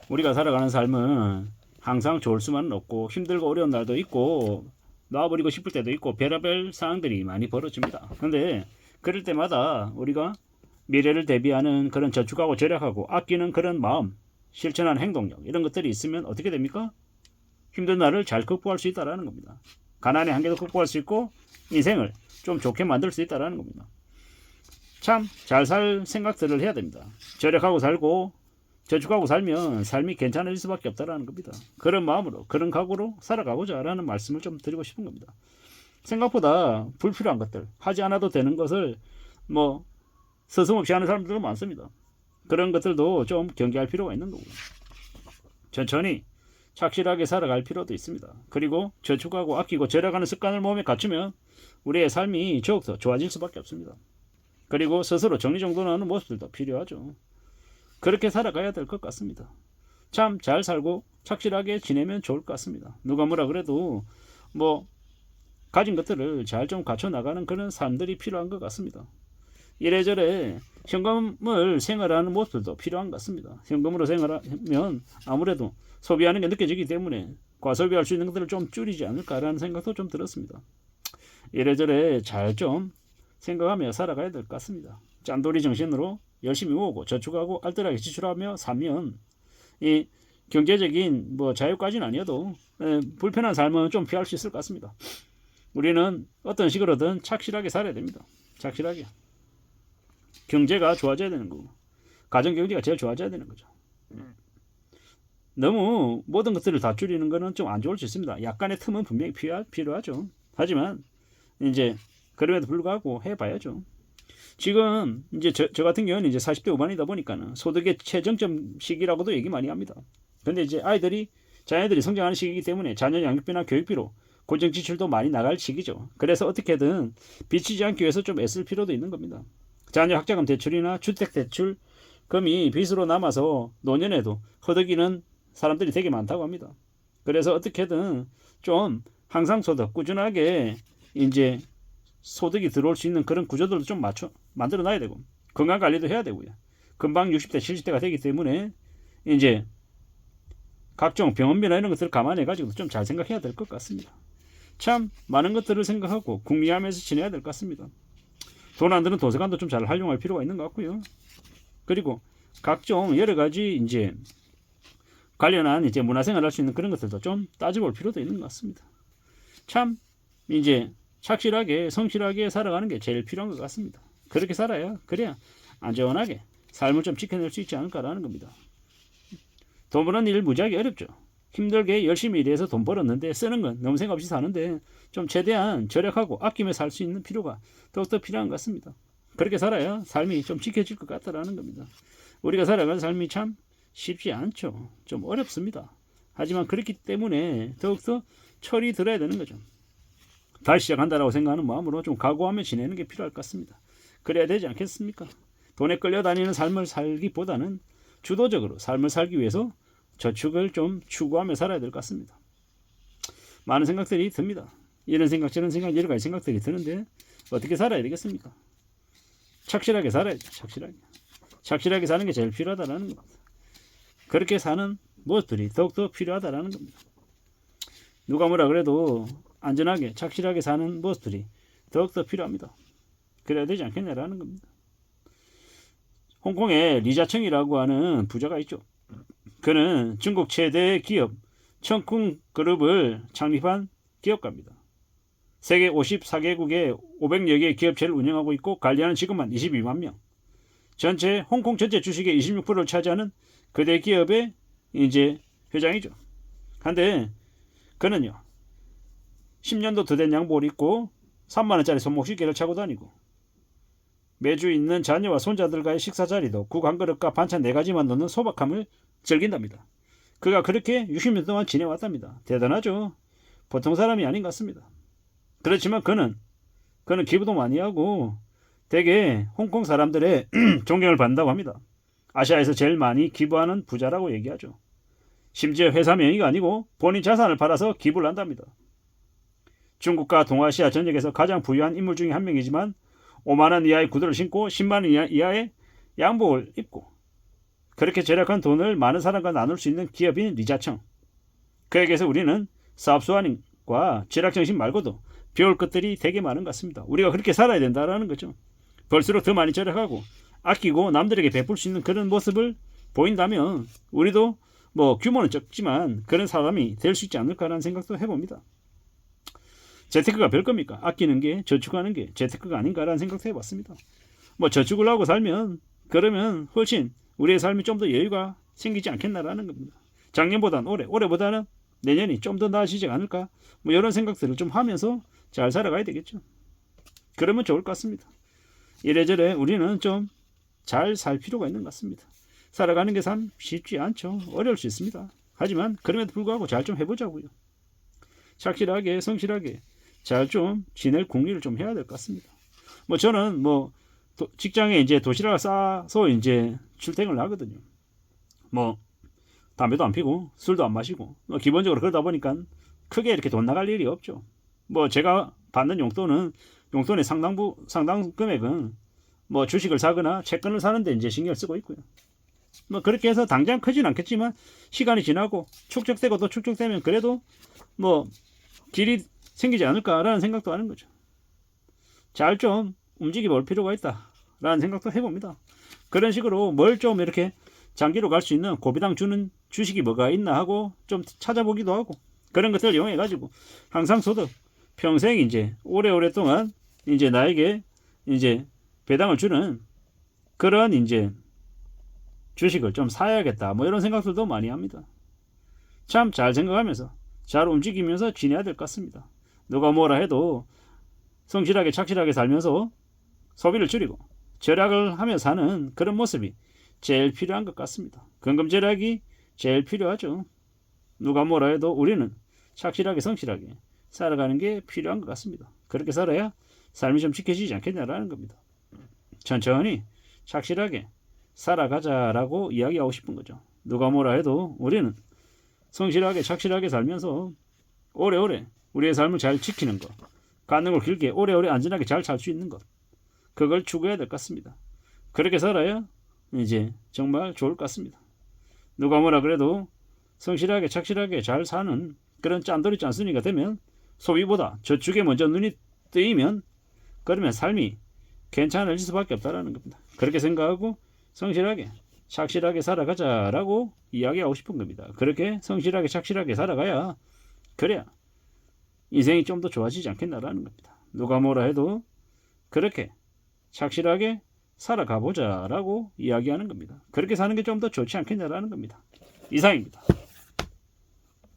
우리가 살아가는 삶은 항상 좋을 수만은 없고 힘들고 어려운 날도 있고 놔버리고 싶을 때도 있고 별의별 상황들이 많이 벌어집니다. 근데 그럴 때마다 우리가 미래를 대비하는 그런 저축하고 절약하고 아끼는 그런 마음, 실천하는 행동력 이런 것들이 있으면 어떻게 됩니까? 힘든 날을 잘 극복할 수 있다는 겁니다. 가난의 한계도 극복할 수 있고 인생을 좀 좋게 만들 수 있다는 겁니다. 참 잘 살 생각들을 해야 됩니다. 절약하고 살고 저축하고 살면 삶이 괜찮아질 수밖에 없다는 겁니다. 그런 마음으로 그런 각오로 살아가고자 라는 말씀을 좀 드리고 싶은 겁니다. 생각보다 불필요한 것들 하지 않아도 되는 것을 뭐 서슴없이 하는 사람들도 많습니다. 그런 것들도 좀 경계할 필요가 있는 거고요. 천천히 착실하게 살아갈 필요도 있습니다. 그리고 저축하고 아끼고 절약하는 습관을 몸에 갖추면 우리의 삶이 더욱더 좋아질 수밖에 없습니다. 그리고 스스로 정리정돈하는 모습들도 필요하죠. 그렇게 살아가야 될 것 같습니다. 참 잘 살고 착실하게 지내면 좋을 것 같습니다. 누가 뭐라 그래도 뭐 가진 것들을 잘 좀 갖춰 나가는 그런 삶들이 필요한 것 같습니다. 이래저래 현금을 생활하는 모습들도 필요한 것 같습니다. 현금으로 생활하면 아무래도 소비하는 게 느껴지기 때문에 과소비할 수 있는 것들을 좀 줄이지 않을까라는 생각도 좀 들었습니다. 이래저래 잘 좀 생각하며 살아가야 될 것 같습니다. 짠돌이 정신으로 열심히 모으고 저축하고 알뜰하게 지출하며 살면 이 경제적인 뭐 자유까지는 아니어도 불편한 삶은 좀 피할 수 있을 것 같습니다. 우리는 어떤 식으로든 착실하게 살아야 됩니다. 착실하게. 경제가 좋아져야 되는 거고 가정 경제가 제일 좋아져야 되는 거죠. 너무 모든 것들을 다 줄이는 거는 좀 안 좋을 수 있습니다. 약간의 틈은 분명히 필요하죠. 하지만 이제 그럼에도 불구하고 해봐야죠. 지금 이제 저 같은 경우는 이제 40대 후반이다 보니까는 소득의 최정점 시기라고도 얘기 많이 합니다. 근데 이제 자녀들이 성장하는 시기이기 때문에 자녀 양육비나 교육비로 고정 지출도 많이 나갈 시기죠. 그래서 어떻게든 빚지지 않기 위해서 좀 애쓸 필요도 있는 겁니다. 자녀 학자금 대출이나 주택 대출금이 빚으로 남아서 노년에도 허덕이는 사람들이 되게 많다고 합니다. 그래서 어떻게든 좀 항상 꾸준하게 이제 소득이 들어올 수 있는 그런 구조들도 좀 만들어 놔야 되고 건강 관리도 해야 되고요. 금방 60대 70대가 되기 때문에 이제 각종 병원비나 이런 것들을 감안해 가지고 좀 잘 생각해야 될 것 같습니다. 참 많은 것들을 생각하고 궁리하면서 지내야 될 것 같습니다. 돈 안 드는 도서관도 좀 잘 활용할 필요가 있는 것 같고요. 그리고 각종 여러 가지 이제 관련한 이제 문화생활 할 수 있는 그런 것들도 좀 따져볼 필요도 있는 것 같습니다. 참 이제 착실하게 성실하게 살아가는 게 제일 필요한 것 같습니다. 그렇게 살아야 그래야 안전하게 삶을 좀 지켜낼 수 있지 않을까라는 겁니다. 돈 버는 일 무지하게 어렵죠. 힘들게 열심히 일해서 돈 벌었는데 쓰는 건 너무 생각 없이 사는데 좀 최대한 절약하고 아끼며 살 수 있는 필요가 더욱더 필요한 것 같습니다. 그렇게 살아야 삶이 좀 지켜질 것 같다라는 겁니다. 우리가 살아가는 삶이 참 쉽지 않죠. 좀 어렵습니다. 하지만 그렇기 때문에 더욱더 철이 들어야 되는 거죠. 다시 시작한다라고 생각하는 마음으로 좀 각오하며 지내는 게 필요할 것 같습니다. 그래야 되지 않겠습니까? 돈에 끌려다니는 삶을 살기보다는 주도적으로 삶을 살기 위해서 저축을 좀 추구하며 살아야 될 것 같습니다. 많은 생각들이 듭니다. 이런 생각 저런 생각 여러 가지 생각들이 드는데 어떻게 살아야 되겠습니까? 착실하게 살아야죠. 착실하게 사는 게 제일 필요하다는 겁니다. 그렇게 사는 모습들이 더욱더 필요하다는 겁니다. 누가 뭐라 그래도 안전하게 착실하게 사는 모습들이 더욱더 필요합니다. 그래야 되지 않겠냐라는 겁니다. 홍콩에 리자청이라고 하는 부자가 있죠. 그는 중국 최대 기업 청쿵그룹을 창립한 기업가입니다. 세계 54개국의 500여 개의 기업체를 운영하고 있고 관리하는 직원만 22만 명. 전체 홍콩 전체 주식의 26%를 차지하는 거대 기업의 이제 회장이죠. 한데 그는요 10년도 더 된 양복을 입고 3만원짜리 손목시계를 차고 다니고 매주 있는 자녀와 손자들과의 식사 자리도 국 한 그릇과 반찬 4가지만 넣는 소박함을 즐긴답니다. 그가 그렇게 60년 동안 지내왔답니다. 대단하죠. 보통 사람이 아닌 것 같습니다. 그렇지만 그는 기부도 많이 하고 되게 홍콩 사람들의 존경을 받는다고 합니다. 아시아에서 제일 많이 기부하는 부자라고 얘기하죠. 심지어 회사 명의가 아니고 본인 자산을 팔아서 기부를 한답니다. 중국과 동아시아 전역에서 가장 부유한 인물 중에 한 명이지만 5만원 이하의 구두를 신고 10만원 이하의 양복을 입고 그렇게 절약한 돈을 많은 사람과 나눌 수 있는 기업인 리자청. 그에게서 우리는 사업수완과 절약정신 말고도 배울 것들이 되게 많은 것 같습니다. 우리가 그렇게 살아야 된다는 거죠. 벌수록 더 많이 절약하고 아끼고 남들에게 베풀 수 있는 그런 모습을 보인다면 우리도 뭐 규모는 적지만 그런 사람이 될 수 있지 않을까라는 생각도 해봅니다. 재테크가 별겁니까? 아끼는 게, 저축하는 게 재테크가 아닌가라는 생각도 해봤습니다. 뭐 저축을 하고 살면 그러면 훨씬 우리의 삶이 좀 더 여유가 생기지 않겠나라는 겁니다. 작년보다는 올해보다는 내년이 좀 더 나아지지 않을까? 뭐 이런 생각들을 좀 하면서 잘 살아가야 되겠죠. 그러면 좋을 것 같습니다. 이래저래 우리는 좀 잘 살 필요가 있는 것 같습니다. 살아가는 게 참 쉽지 않죠. 어려울 수 있습니다. 하지만 그럼에도 불구하고 잘 좀 해보자고요. 착실하게 성실하게 잘 좀 지낼 궁리를 좀 해야 될 것 같습니다. 뭐 저는 뭐 직장에 이제 도시락을 싸서 이제 출퇴근을 하거든요. 뭐 담배도 안 피고 술도 안 마시고 뭐 기본적으로 그러다 보니까 크게 이렇게 돈 나갈 일이 없죠. 뭐 제가 받는 용돈의 상당 금액은 뭐 주식을 사거나 채권을 사는데 이제 신경을 쓰고 있고요. 뭐 그렇게 해서 당장 크진 않겠지만 시간이 지나고 축적되고 또 축적되면 그래도 뭐 길이 생기지 않을까라는 생각도 하는 거죠. 잘 좀 움직여 볼 필요가 있다라는 생각도 해봅니다. 그런 식으로 뭘 좀 이렇게 장기로 갈 수 있는 고비당 주는 주식이 뭐가 있나 하고 좀 찾아보기도 하고 그런 것들을 이용해 가지고 항상 소득 평생 이제 오래오랫동안 이제 나에게 이제 배당을 주는 그런 이제 주식을 좀 사야겠다 뭐 이런 생각들도 많이 합니다. 참 잘 생각하면서 잘 움직이면서 지내야 될 것 같습니다. 누가 뭐라 해도 성실하게 착실하게 살면서 소비를 줄이고 절약을 하며 사는 그런 모습이 제일 필요한 것 같습니다. 근금 절약이 제일 필요하죠. 누가 뭐라 해도 우리는 착실하게 성실하게 살아가는 게 필요한 것 같습니다. 그렇게 살아야 삶이 좀 지켜지지 않겠냐라는 겁니다. 천천히 착실하게 살아가자라고 이야기하고 싶은 거죠. 누가 뭐라 해도 우리는 성실하게 착실하게 살면서 오래오래 우리의 삶을 잘 지키는 것, 가는 걸 길게 오래오래 안전하게 잘 살 수 있는 것, 그걸 추구해야 될 것 같습니다. 그렇게 살아야 이제 정말 좋을 것 같습니다. 누가 뭐라 그래도 성실하게 착실하게 잘 사는 그런 짠돌이 짠순이가 되면 소비보다 저축에 먼저 눈이 뜨이면 그러면 삶이 괜찮을 수밖에 없다라는 겁니다. 그렇게 생각하고 성실하게 착실하게 살아가자라고 이야기하고 싶은 겁니다. 그렇게 성실하게 착실하게 살아가야 그래야 인생이 좀 더 좋아지지 않겠나라는 겁니다. 누가 뭐라 해도 그렇게 착실하게 살아가 보자라고 이야기하는 겁니다. 그렇게 사는 게 좀 더 좋지 않겠냐라는 겁니다. 이상입니다.